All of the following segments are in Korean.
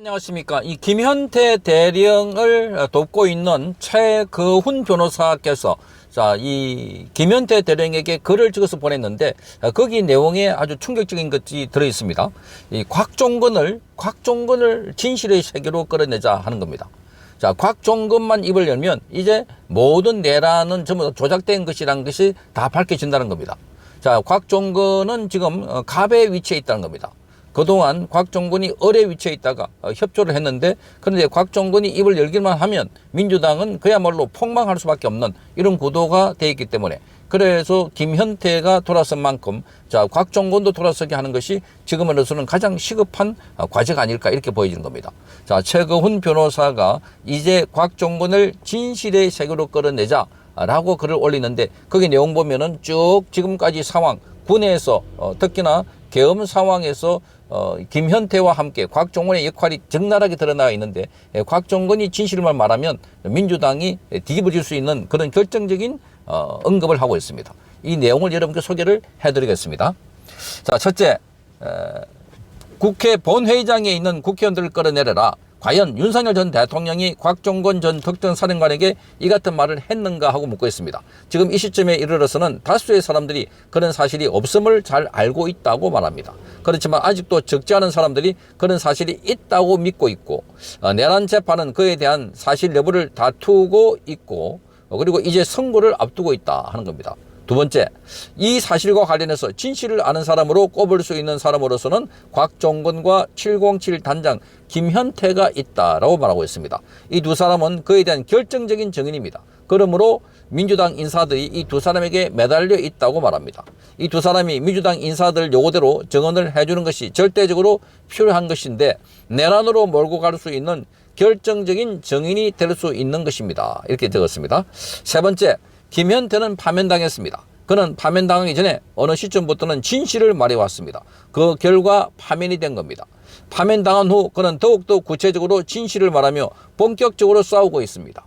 안녕하십니까. 이 김현태 대령을 돕고 있는 최거훈 변호사께서 이 김현태 대령에게 글을 적어서 보냈는데 거기 내용에 아주 충격적인 것이 들어 있습니다. 이 곽종근을 진실의 세계로 끌어내자 하는 겁니다. 곽종근만 입을 열면 이제 모든 내란은 전부 다 조작된 것이라는 것이 다 밝혀진다는 겁니다. 곽종근은 지금 갑의 위치에 있다는 겁니다. 그동안 곽종근이 을의 위치에 있다가 협조를 했는데, 그런데 곽종근이 입을 열기만 하면 민주당은 그야말로 폭망할 수밖에 없는 이런 구도가 되어 있기 때문에, 그래서 김현태가 돌아선 만큼 곽종근도 돌아서게 하는 것이 지금으로서는 가장 시급한 과제가 아닐까 이렇게 보여지는 겁니다. 최거훈 변호사가 이제 곽종근을 진실의 세계로 끌어내자 라고 글을 올리는데, 거기 내용 보면은 쭉 지금까지 상황, 군에서 특히나 계엄 상황에서 김현태와 함께 곽종근의 역할이 적나라하게 드러나 있는데, 곽종근이 진실만 말하면 민주당이 뒤집어질 수 있는 그런 결정적인 언급을 하고 있습니다. 이 내용을 여러분께 소개를 해드리겠습니다. 첫째, 국회 본회의장에 있는 국회의원들을 끌어내려라. 과연 윤석열 전 대통령이 곽종근 전 특전사령관에게 이 같은 말을 했는가 하고 묻고 있습니다. 지금 이 시점에 이르러서는 다수의 사람들이 그런 사실이 없음을 잘 알고 있다고 말합니다. 그렇지만 아직도 적지 않은 사람들이 그런 사실이 있다고 믿고 있고, 내란 재판은 그에 대한 사실 여부를 다투고 있고, 그리고 이제 선고를 앞두고 있다 하는 겁니다. 두 번째, 이 사실과 관련해서 진실을 아는 사람으로 꼽을 수 있는 사람으로서는 곽종근과 707 단장 김현태가 있다라고 말하고 있습니다. 이 두 사람은 그에 대한 결정적인 증인입니다. 그러므로 민주당 인사들이 이 두 사람에게 매달려 있다고 말합니다. 이 두 사람이 민주당 인사들 요구대로 증언을 해주는 것이 절대적으로 필요한 것인데, 내란으로 몰고 갈 수 있는 결정적인 증인이 될 수 있는 것입니다. 이렇게 적었습니다. 세 번째, 김현태는 파면당했습니다. 그는 파면당하기 전에 어느 시점부터는 진실을 말해왔습니다. 그 결과 파면이 된 겁니다. 파면당한 후 그는 더욱더 구체적으로 진실을 말하며 본격적으로 싸우고 있습니다.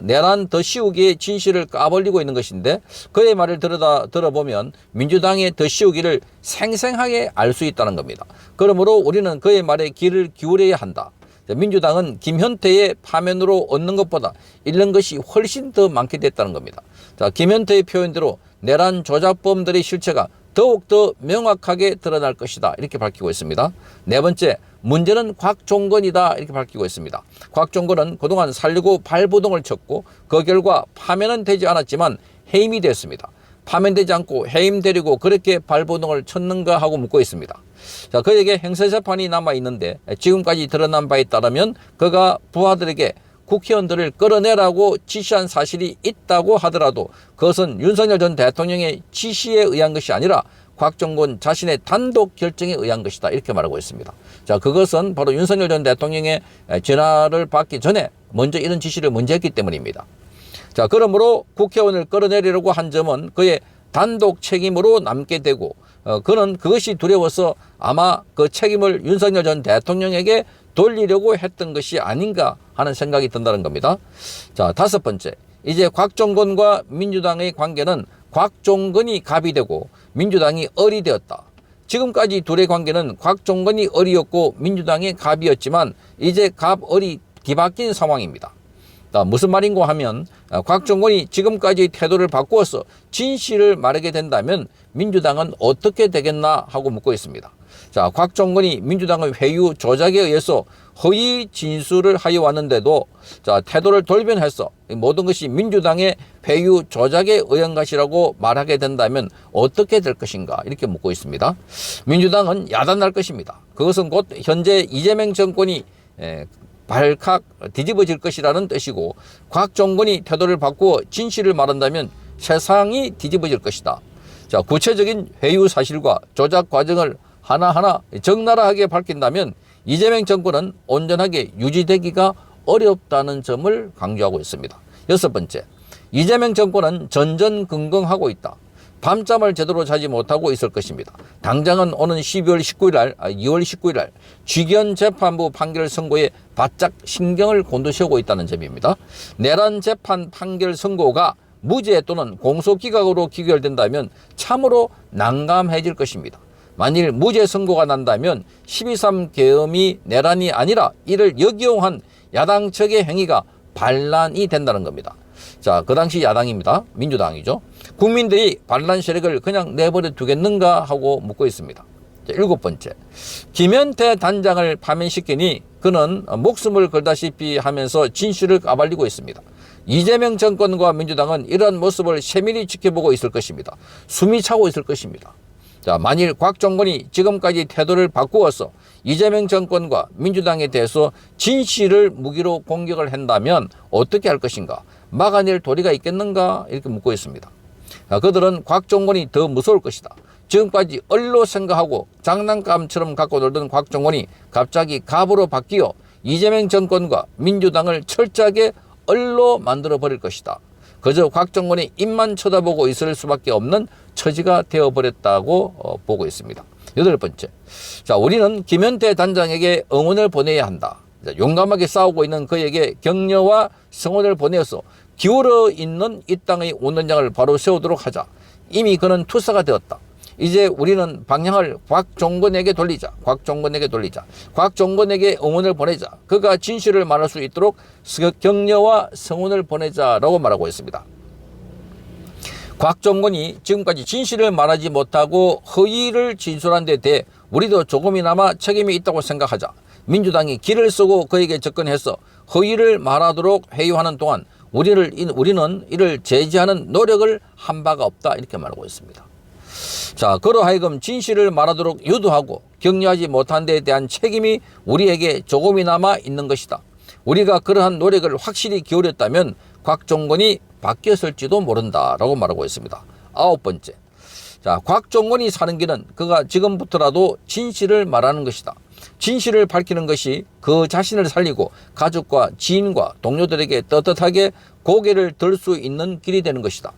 내란 더 씌우기의 진실을 까발리고 있는 것인데, 그의 말을 들어보면 민주당의 더 씌우기를 생생하게 알 수 있다는 겁니다. 그러므로 우리는 그의 말에 귀를 기울여야 한다. 민주당은 김현태의 파면으로 얻는 것보다 잃는 것이 훨씬 더 많게 됐다는 겁니다. 김현태의 표현대로 내란 조작범들의 실체가 더욱더 명확하게 드러날 것이다 이렇게 밝히고 있습니다. 네 번째, 문제는 곽종근이다 이렇게 밝히고 있습니다. 곽종근은 그동안 4.19 발부동을 쳤고 그 결과 파면은 되지 않았지만 해임이 됐습니다. 파면되지 않고 해임되려고 그렇게 발부동을 쳤는가 하고 묻고 있습니다. 그에게 형사재판이 남아있는데, 지금까지 드러난 바에 따르면 그가 부하들에게 국회의원들을 끌어내라고 지시한 사실이 있다고 하더라도 그것은 윤석열 전 대통령의 지시에 의한 것이 아니라 곽종근 자신의 단독 결정에 의한 것이다 이렇게 말하고 있습니다. 그것은 바로 윤석열 전 대통령의 전화를 받기 전에 먼저 이런 지시를 먼저 했기 때문입니다. 그러므로 국회의원을 끌어내리려고 한 점은 그의 단독 책임으로 남게 되고, 그는 그것이 두려워서 아마 그 책임을 윤석열 전 대통령에게 돌리려고 했던 것이 아닌가 하는 생각이 든다는 겁니다. 다섯 번째, 이제 곽종근과 민주당의 관계는 곽종근이 갑이 되고 민주당이 을이 되었다. 지금까지 둘의 관계는 곽종근이 을이었고 민주당이 갑이었지만 이제 갑, 을이 뒤바뀐 상황입니다. 무슨 말인고 하면, 곽종근이 지금까지 태도를 바꾸어서 진실을 말하게 된다면 민주당은 어떻게 되겠나 하고 묻고 있습니다. 곽종근이 민주당의 회유 조작에 의해서 허위 진술을 하여 왔는데도 태도를 돌변해서 모든 것이 민주당의 회유 조작에 의한 것이라고 말하게 된다면 어떻게 될 것인가 이렇게 묻고 있습니다. 민주당은 야단날 것입니다. 그것은 곧 현재 이재명 정권이 발칵 뒤집어질 것이라는 뜻이고, 곽종근이 태도를 바꾸어 진실을 말한다면 세상이 뒤집어질 것이다. 구체적인 회유 사실과 조작 과정을 하나하나 적나라하게 밝힌다면 이재명 정권은 온전하게 유지되기가 어렵다는 점을 강조하고 있습니다. 여섯 번째, 이재명 정권은 전전긍긍하고 있다. 밤잠을 제대로 자지 못하고 있을 것입니다. 당장은 오는 2월 19일 날 쥐견 재판부 판결 선고에 바짝 신경을 곤두세우고 있다는 점입니다. 내란 재판 판결 선고가 무죄 또는 공소기각으로 기결된다면 참으로 난감해질 것입니다. 만일 무죄 선고가 난다면 12.3 계엄이 내란이 아니라 이를 역이용한 야당 측의 행위가 반란이 된다는 겁니다. 자, 그 당시 야당입니다. 민주당이죠. 국민들이 반란 세력을 그냥 내버려 두겠는가 하고 묻고 있습니다. 자, 7번째. 김현태 단장을 파면시키니 그는 목숨을 걸다시피 하면서 진실을 까발리고 있습니다. 이재명 정권과 민주당은 이러한 모습을 세밀히 지켜보고 있을 것입니다. 숨이 차고 있을 것입니다. 자, 만일 곽종건이 지금까지 태도를 바꾸어서 이재명 정권과 민주당에 대해서 진실을 무기로 공격을 한다면 어떻게 할 것인가? 막아낼 도리가 있겠는가? 이렇게 묻고 있습니다. 자, 그들은 곽종건이 더 무서울 것이다. 지금까지 얼로 생각하고 장난감처럼 갖고 놀던 곽종건이 갑자기 갑으로 바뀌어 이재명 정권과 민주당을 철저하게 얼로 만들어 버릴 것이다. 그저 곽종건의 입만 쳐다보고 있을 수밖에 없는 처지가 되어버렸다고 보고 있습니다. 8번째. 자, 우리는 김현태 단장에게 응원을 보내야 한다. 자, 용감하게 싸우고 있는 그에게 격려와 성원을 보내어서 기울어 있는 이 땅의 운동장을 바로 세우도록 하자. 이미 그는 투사가 되었다. 이제 우리는 방향을 곽종건에게 돌리자. 곽종건에게 응원을 보내자. 그가 진실을 말할 수 있도록 격려와 성원을 보내자라고 말하고 있습니다. 곽종건이 지금까지 진실을 말하지 못하고 허위를 진술한 데 대해 우리도 조금이나마 책임이 있다고 생각하자. 민주당이 길을 쓰고 그에게 접근해서 허위를 말하도록 회유하는 동안 우리는 이를 제지하는 노력을 한 바가 없다. 이렇게 말하고 있습니다. 자, 그러하여금 진실을 말하도록 유도하고 격려하지 못한 데에 대한 책임이 우리에게 조금이나마 있는 것이다. 우리가 그러한 노력을 확실히 기울였다면 곽종건이 바뀌었을지도 모른다라고 말하고 있습니다. 9번째. 자, 곽종건이 사는 길은 그가 지금부터라도 진실을 말하는 것이다. 진실을 밝히는 것이 그 자신을 살리고 가족과 지인과 동료들에게 떳떳하게 고개를 들 수 있는 길이 되는 것이다.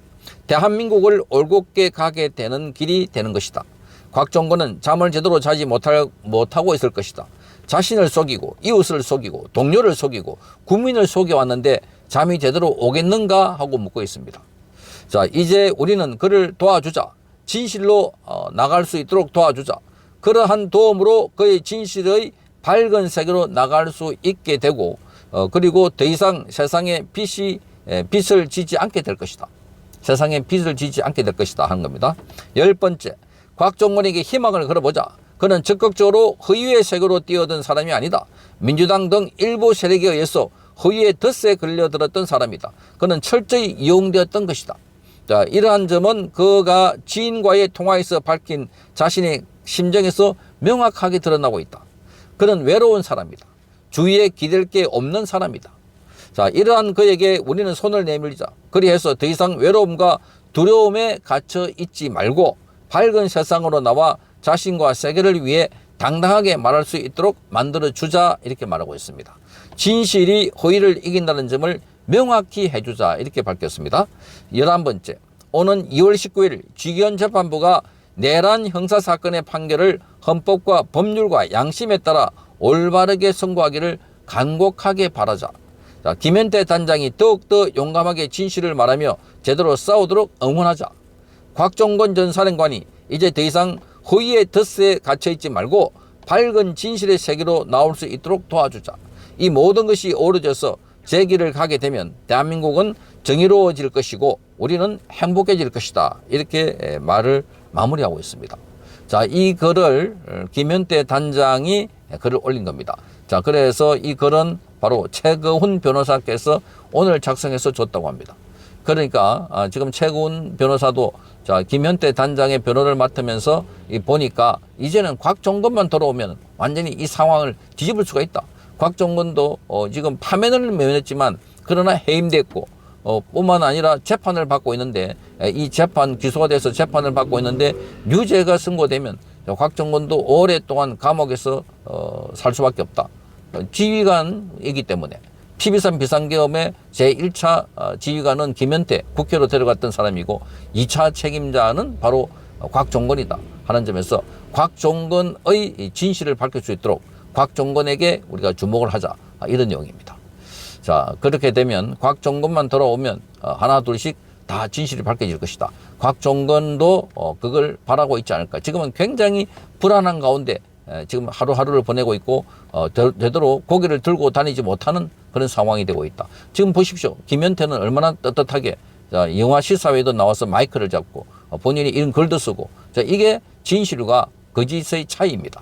대한민국을 올곧게 가게 되는 길이 되는 것이다. 곽종건은 잠을 제대로 자지 못하고 있을 것이다. 자신을 속이고 이웃을 속이고 동료를 속이고 국민을 속여왔는데 잠이 제대로 오겠는가 하고 묻고 있습니다. 자, 이제 우리는 그를 도와주자. 진실로 나갈 수 있도록 도와주자. 그러한 도움으로 그의 진실의 밝은 세계로 나갈 수 있게 되고 그리고 더 이상 세상에 빛을 지지 않게 될 것이다. 세상에 빛을 지지 않게 될 것이다 하는 겁니다. 10번째, 곽종건에게 희망을 걸어보자. 그는 적극적으로 허위의 세계로 뛰어든 사람이 아니다. 민주당 등 일부 세력에 의해서 허위의 덫에 걸려들었던 사람이다. 그는 철저히 이용되었던 것이다. 자, 이러한 점은 그가 지인과의 통화에서 밝힌 자신의 심정에서 명확하게 드러나고 있다. 그는 외로운 사람이다. 주위에 기댈 게 없는 사람이다. 자, 이러한 그에게 우리는 손을 내밀자. 그리해서 더 이상 외로움과 두려움에 갇혀 있지 말고 밝은 세상으로 나와 자신과 세계를 위해 당당하게 말할 수 있도록 만들어주자. 이렇게 말하고 있습니다. 진실이 허위를 이긴다는 점을 명확히 해주자. 이렇게 밝혔습니다. 11번째, 오는 2월 19일 쥐기현 재판부가 내란 형사사건의 판결을 헌법과 법률과 양심에 따라 올바르게 선고하기를 간곡하게 바라자. 자, 김현태 단장이 더욱더 용감하게 진실을 말하며 제대로 싸우도록 응원하자. 곽종건 전 사령관이 이제 더 이상 허위의 덫에 갇혀있지 말고 밝은 진실의 세계로 나올 수 있도록 도와주자. 이 모든 것이 어우러져서 제 길을 가게 되면 대한민국은 정의로워질 것이고 우리는 행복해질 것이다. 이렇게 말을 마무리하고 있습니다. 자, 이 글을 김현태 단장이 글을 올린 겁니다. 자, 그래서 이 글은 바로 최거훈 변호사께서 오늘 작성해서 줬다고 합니다. 그러니까 지금 최거훈 변호사도 자, 김현태 단장의 변호를 맡으면서 보니까 이제는 곽종건만 돌아오면 완전히 이 상황을 뒤집을 수가 있다. 곽종건도 지금 파면을 면했지만 그러나 해임됐고 뿐만 아니라 재판을 받고 있는데 이 재판 기소가 돼서 재판을 받고 있는데 유죄가 선고되면 곽종건도 오랫동안 감옥에서 살 수밖에 없다. 지휘관이기 때문에 12.3 비상계엄의 제1차 지휘관은 김현태 국회로 데려갔던 사람이고 2차 책임자는 바로 곽종건이다 하는 점에서 곽종건의 진실을 밝힐 수 있도록 곽종건에게 우리가 주목을 하자 이런 내용입니다. 자, 그렇게 되면 곽종건만 돌아오면 하나 둘씩 다 진실이 밝혀질 것이다. 곽종건도 그걸 바라고 있지 않을까. 지금은 굉장히 불안한 가운데 지금 하루하루를 보내고 있고 제대로 고개를 들고 다니지 못하는 그런 상황이 되고 있다. 지금 보십시오. 김현태는 얼마나 떳떳하게 영화 시사회도 나와서 마이크를 잡고 본인이 이런 글도 쓰고, 이게 진실과 거짓의 차이입니다.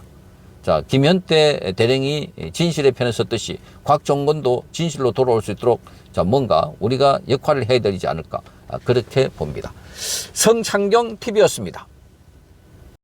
김현태 대령이 진실의 편에 섰듯이 곽종건도 진실로 돌아올 수 있도록 뭔가 우리가 역할을 해야 되지 않을까, 그렇게 봅니다. 성창경 TV였습니다.